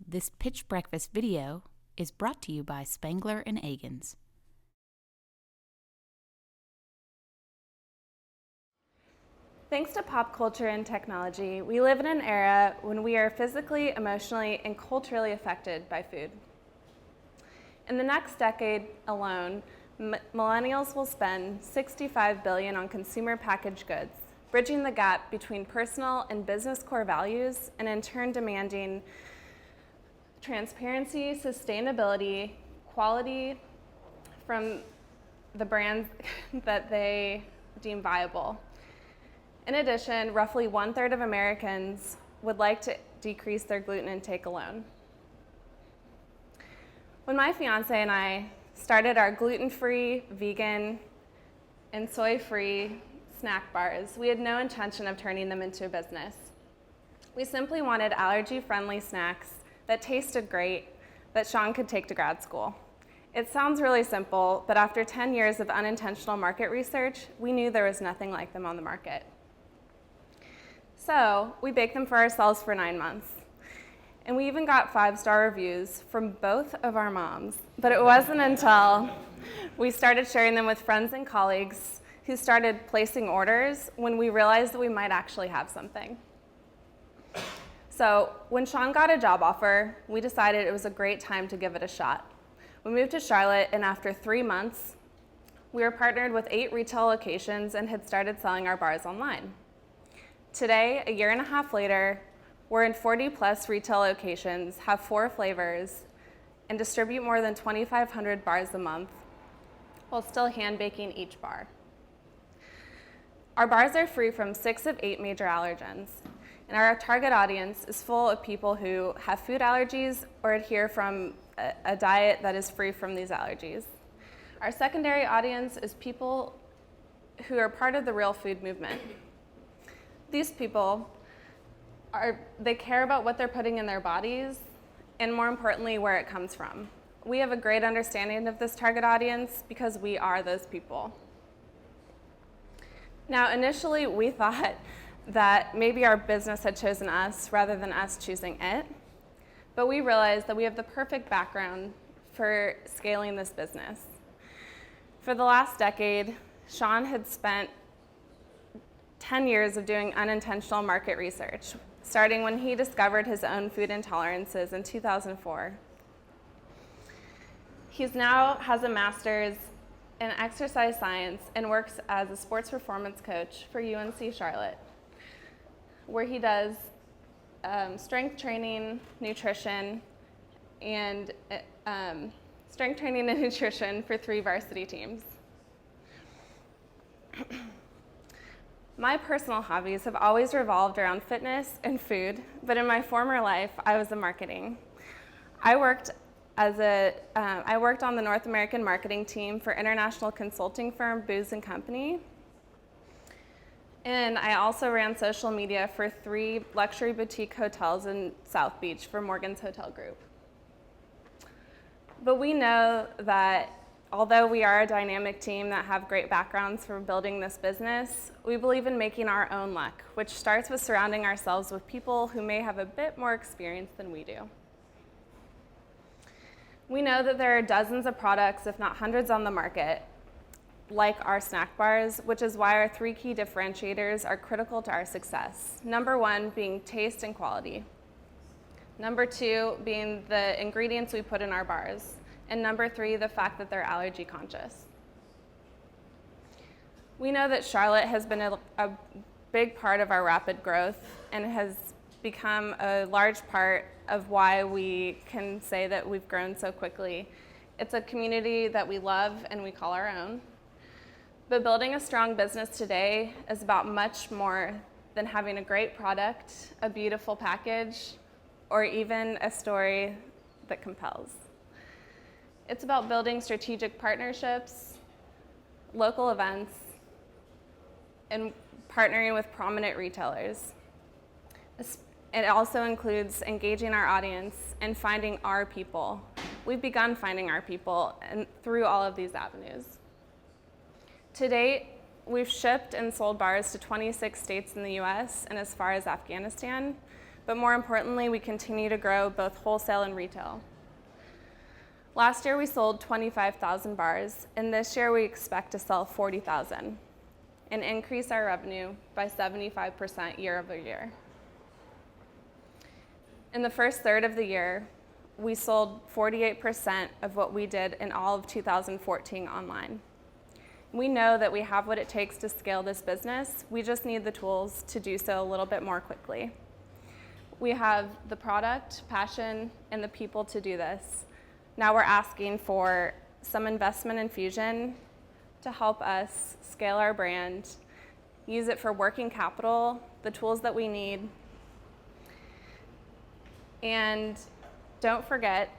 This Pitch Breakfast video is brought to you by Spangler and Agins. Thanks to pop culture and technology, we live in an era when we are physically, emotionally, and culturally affected by food. In the next decade alone, millennials will spend $65 billion on consumer packaged goods, bridging the gap between personal and business core values, and in turn demanding transparency, sustainability, quality from the brands that they deem viable. In addition, roughly 1/3 of Americans would like to decrease their gluten intake alone. When my fiance and I started our gluten-free, vegan, and soy-free snack bars, we had no intention of turning them into a business. We simply wanted allergy-friendly snacks that tasted great that Sean could take to grad school. It sounds really simple, but after 10 years of unintentional market research, we knew there was nothing like them on the market. So we baked them for ourselves for 9 months. And we even got 5-star reviews from both of our moms. But it wasn't until we started sharing them with friends and colleagues who started placing orders when we realized that we might actually have something. So when Sean got a job offer, we decided it was a great time to give it a shot. We moved to Charlotte, and after 3 months, we were partnered with 8 retail locations and had started selling our bars online. Today, a year and a half later, we're in 40+ retail locations, have 4 flavors, and distribute more than 2,500 bars a month, while still hand baking each bar. Our bars are free from 6 of 8 major allergens, and our target audience is full of people who have food allergies or adhere from a diet that is free from these allergies. Our secondary audience is people who are part of the real food movement. These people they care about what they're putting in their bodies, and more importantly, where it comes from. We have a great understanding of this target audience because we are those people. Now, initially, we thought that maybe our business had chosen us rather than us choosing it, but we realized that we have the perfect background for scaling this business. For the last decade, Sean had spent 10 years of doing unintentional market research, starting when he discovered his own food intolerances in 2004. He now has a master's in exercise science and works as a sports performance coach for UNC Charlotte, where he does strength training, nutrition, and for 3 varsity teams. My personal hobbies have always revolved around fitness and food, but in my former life, I was in marketing. I worked on the North American marketing team for international consulting firm Booz & Company. And I also ran social media for 3 luxury boutique hotels in South Beach for Morgan's Hotel Group. But we know that although we are a dynamic team that have great backgrounds for building this business, we believe in making our own luck, which starts with surrounding ourselves with people who may have a bit more experience than we do. We know that there are dozens of products, if not hundreds, on the market, like our snack bars, which is why our 3 key differentiators are critical to our success. Number 1 being taste and quality. Number 2 being the ingredients we put in our bars. And number 3, the fact that they're allergy conscious. We know that Charlotte has been a big part of our rapid growth and has become a large part of why we can say that we've grown so quickly. It's a community that we love and we call our own. But building a strong business today is about much more than having a great product, a beautiful package, or even a story that compels. It's about building strategic partnerships, local events, and partnering with prominent retailers. It also includes engaging our audience and finding our people. We've begun finding our people through all of these avenues. To date, we've shipped and sold bars to 26 states in the US and as far as Afghanistan, But more importantly, we continue to grow both wholesale and retail. Last year we sold 25,000 bars, and this year we expect to sell 40,000 and increase our revenue by 75% year over year. In the first third of the year, we sold 48% of what we did in all of 2014 online. We know that we have what it takes to scale this business. We just need the tools to do so a little bit more quickly. We have the product, passion, and the people to do this. Now we're asking for some investment infusion to help us scale our brand, use it for working capital, the tools that we need. And don't forget,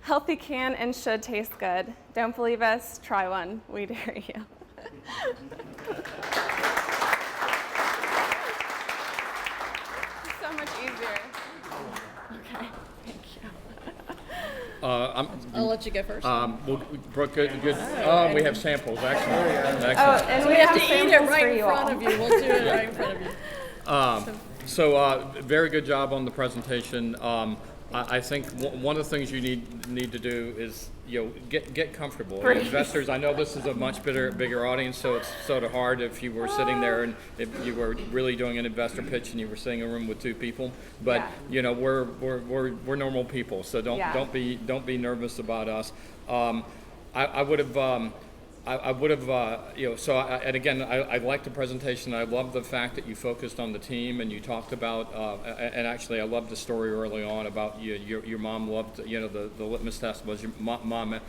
healthy can and should taste good. Don't believe us? Try one. We dare you. So much easier. Okay, thank you. I'll let you go first. Well, Brooke, good. We have samples, excellent. Oh, and we we have have to eat it samples right for in you front all. of you. We'll do it right in front of you. So very good job on the presentation. I think one of the things you need to do is get comfortable. Right. Investors, I know this is a much bigger audience, so it's sort of hard if you were sitting there and if you were really doing an investor pitch and you were sitting in a room with two people. But we're normal people, so don't be nervous about us. I would have. And again, I like the presentation. I love the fact that you focused on the team and you talked about, and actually I loved the story early on about your mom loved, the litmus test was your mom,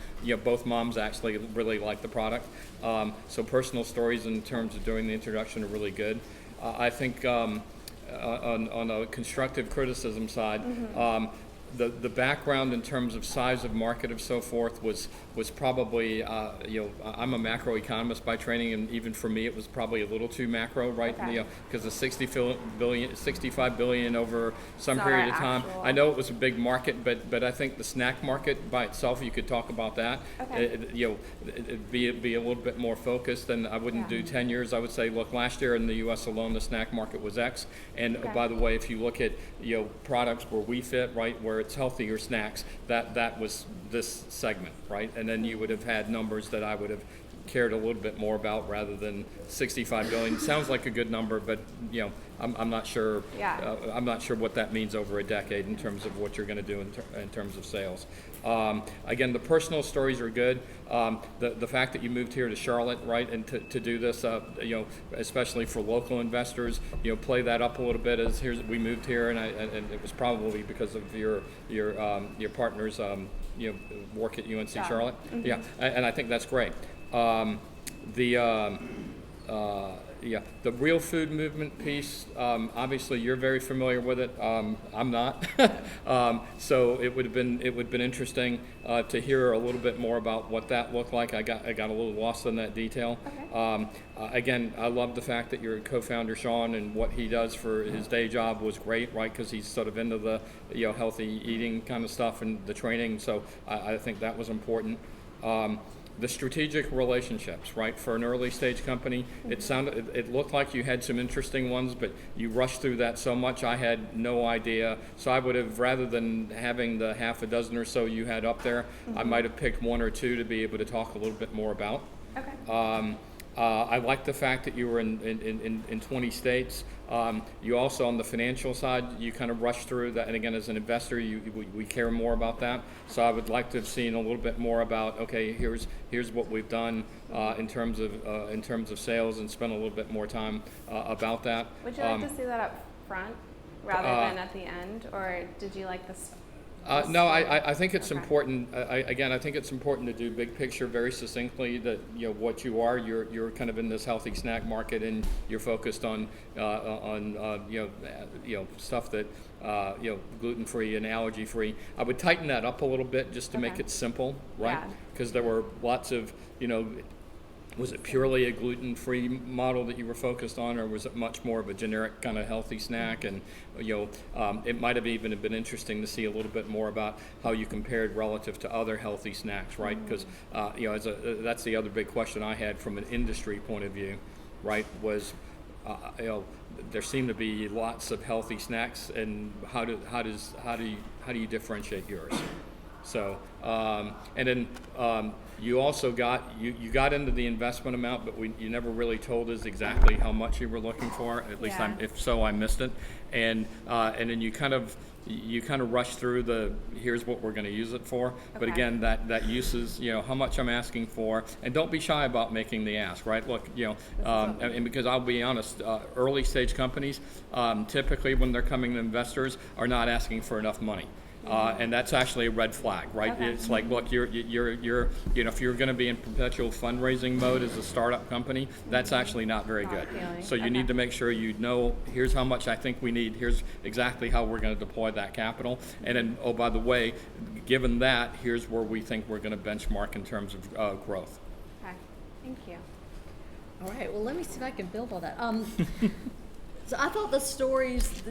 both moms actually really liked the product. So personal stories in terms of doing the introduction are really good. I think on a constructive criticism side, the background in terms of size of market and so forth was probably, I'm a macroeconomist by training, and even for me it was probably a little too macro, right? Okay. Because the 65 billion over some It's not period of our time. actual. I know it was a big market, but I think the snack market by itself, you could talk about that. Okay. It'd be a little bit more focused, and I wouldn't do 10 years. I would say, look, last year in the U.S. alone, the snack market was X. And by the way, if you look at products where we fit, right, where it's healthier snacks, that was this segment, right? And then you would have had numbers that I would have cared a little bit more about rather than 65 billion. Sounds like a good number, but I'm not sure. Yeah. I'm not sure what that means over a decade in terms of what you're going to do in terms of sales. Again, the personal stories are good. The fact that you moved here to Charlotte, right, and to do this, especially for local investors, play that up a little bit. As we moved here, and it was probably because of your partner's work at UNC Charlotte. Mm-hmm. Yeah, and I think that's great. The real food movement piece, obviously you're very familiar with it. I'm not. So it would have been interesting to hear a little bit more about what that looked like. I got a little lost in that detail. Okay. Again, I love the fact that your co-founder Sean and what he does for his day job was great, right? Because he's sort of into the healthy eating kind of stuff and the training. So I think that was important. The strategic relationships, right? For an early stage company, it looked like you had some interesting ones, but you rushed through that so much I had no idea. So I would have, rather than having the half a dozen or so you had up there, I might have picked one or two to be able to talk a little bit more about. Okay. I like the fact that you were in 20 states. You also, on the financial side, you kind of rushed through that. And again, as an investor, we care more about that. So I would like to have seen a little bit more about, okay, here's what we've done in terms of sales, and spend a little bit more time about that. Would you like to see that up front rather than at the end, or did you like this? No, I think it's important. I think it's important to do big picture very succinctly. That what you are. You're kind of in this healthy snack market, and you're focused on stuff that gluten free and allergy free. I would tighten that up a little bit just to make it simple, right? Because there were lots of Was it purely a gluten-free model that you were focused on, or was it much more of a generic kind of healthy snack? And it might have even been interesting to see a little bit more about how you compared relative to other healthy snacks, right? Because that's the other big question I had from an industry point of view, right? Was there seem to be lots of healthy snacks, and how do you differentiate yours? So, and then you also you got into the investment amount, but you never really told us exactly how much you were looking for. At least, if so, I missed it. And then you kind of rush through here's what we're going to use it for. Okay. But again, that uses, how much I'm asking for, and don't be shy about making the ask, right? Look, and because I'll be honest, early stage companies, typically when they're coming to investors, are not asking for enough money. And that's actually a red flag, right? Okay. It's like, look, you're if you're going to be in perpetual fundraising mode as a startup company, that's actually not very good. So you need to make sure here's how much I think we need, here's exactly how we're going to deploy that capital, and then, oh, by the way, given that, here's where we think we're going to benchmark in terms of growth. Okay, thank you. All right, well, let me see if I can build on that. So I thought the stories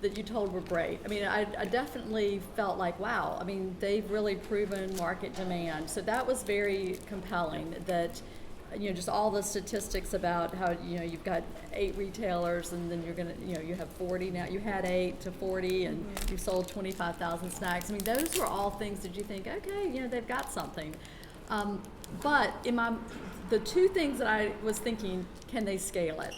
that you told were great. I mean, I definitely felt like, wow, I mean, they've really proven market demand. So that was very compelling, that, just all the statistics about how, you've got 8 retailers, and then you're going to, you have 40 now. You had 8 to 40, and you sold 25,000 snacks. I mean, those were all things that you think, okay, they've got something. But the 2 things that I was thinking, can they scale it?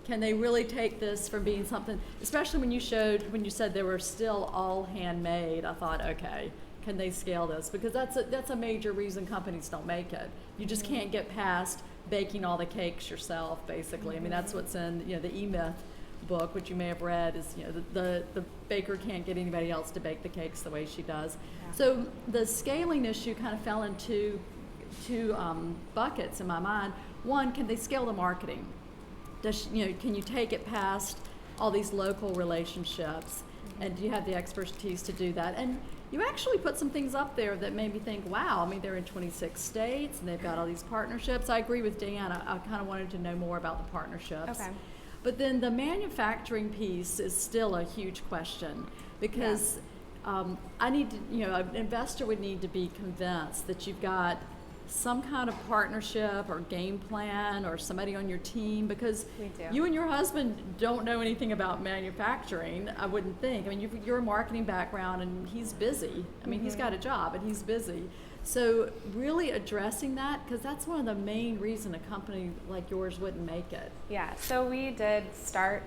Can they really take this from being something, especially when you said they were still all handmade? I thought, okay, can they scale this? Because that's a major reason companies don't make it. You just can't get past baking all the cakes yourself, basically. I mean, that's what's in the E-Myth book, which you may have read, is the baker can't get anybody else to bake the cakes the way she does. Yeah. So the scaling issue kind of fell into 2 buckets in my mind. One, can they scale the marketing? Can you take it past all these local relationships, and do you have the expertise to do that? And you actually put some things up there that made me think, wow, I mean, they're in 26 states and they've got all these partnerships. I agree with Dan. I kind of wanted to know more about the partnerships. Okay. But then the manufacturing piece is still a huge question, because I need to, an investor would need to be convinced that you've got some kind of partnership or game plan or somebody on your team, because you and your husband don't know anything about manufacturing, I wouldn't think. I mean, you're a marketing background, and he's busy. I mean, he's got a job and he's busy. So really addressing that, because that's one of the main reasons a company like yours wouldn't make it. Yeah, so we did start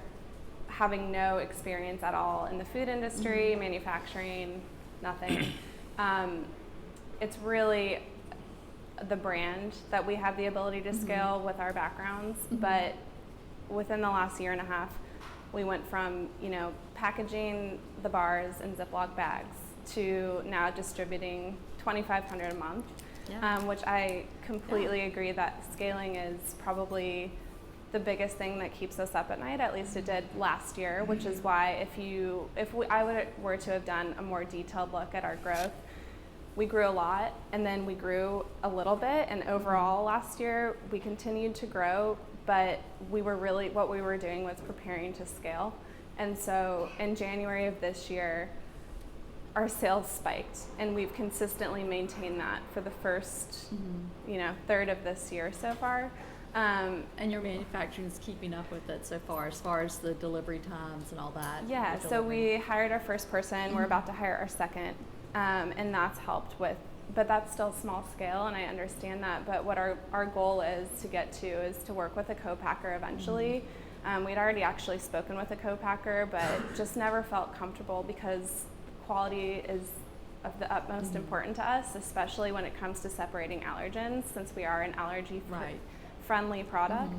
having no experience at all in the food industry, manufacturing, nothing. It's really the brand that we have the ability to scale with our backgrounds, but within the last year and a half, we went from packaging the bars in Ziploc bags to now distributing 2,500 a month, which I completely agree that scaling is probably the biggest thing that keeps us up at night. At least it did last year, which is why I were to have done a more detailed look at our growth, we grew a lot, and then we grew a little bit, and overall last year we continued to grow, but what we were doing was preparing to scale. And so in January of this year, our sales spiked, and we've consistently maintained that for the first third of this year so far. And your manufacturing is keeping up with it so far, as far as the delivery times and all that? Yeah, so we hired our first person, we're about to hire our second. And that's helped with, but that's still small scale, and I understand that. But what our goal is to get to is to work with a co-packer eventually. We'd already actually spoken with a co-packer, but just never felt comfortable, because quality is of the utmost important to us, especially when it comes to separating allergens, since we are an allergy-friendly product.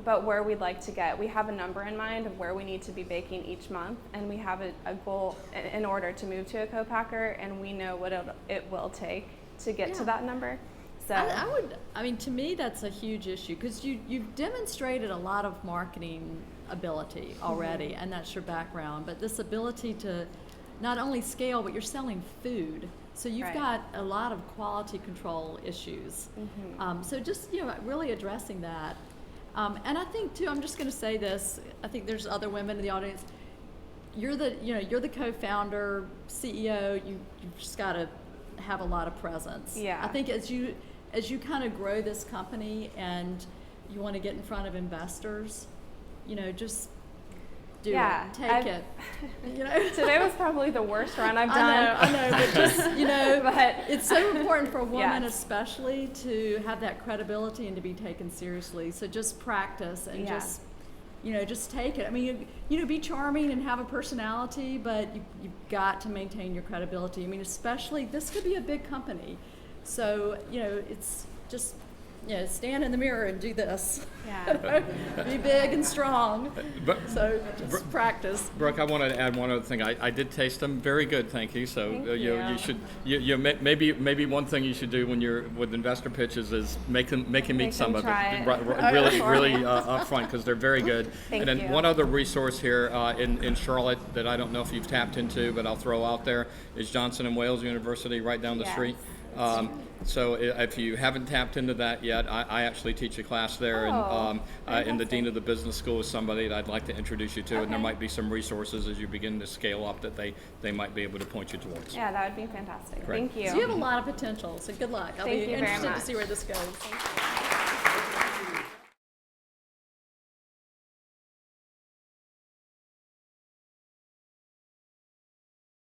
But where we'd like to get, we have a number in mind of where we need to be baking each month, and we have a goal in order to move to a co-packer, and we know what it will take to get to that number. So I mean, to me, that's a huge issue, because you've demonstrated a lot of marketing ability already, and that's your background, but this ability to not only scale, but you're selling food. So you've got a lot of quality control issues. So just, really addressing that. And I think too, I'm just going to say this, I think there's other women in the audience. You're the co-founder, CEO, you've just got to have a lot of presence. Yeah. I think as you kind of grow this company, and you want to get in front of investors, just do Yeah, it, take it. Today was probably the worst run I've done. I know, but just, But it's so important for women Yes. especially to have that credibility and to be taken seriously. So just practice and just take it. I mean, be charming and have a personality, but you've got to maintain your credibility. I mean, especially, this could be a big company. So, it's just, stand in the mirror and do this. Yeah. Be big and strong. But, So just practice. Brooke, I wanted to add one other thing. I did taste them. Very good, thank you. So Thank you you. should maybe one thing you should do when you're with investor pitches is make him eat some of try it. it. Really upfront, because they're very good. Thank and then you. one other resource here in Charlotte that I don't know if you've tapped into, but I'll throw out there is Johnson and Wales University right down the Yes. street. So if you haven't tapped into that yet, I actually teach a class there, and the dean of the business school is somebody that I'd like to introduce you to, and there Okay. might be some resources as you begin to scale up that they might be able to point you towards. Yeah, that would be fantastic. Great. Thank you. So you have a lot of potential, so good luck. I'll Thank be you very interested to much. see where this goes.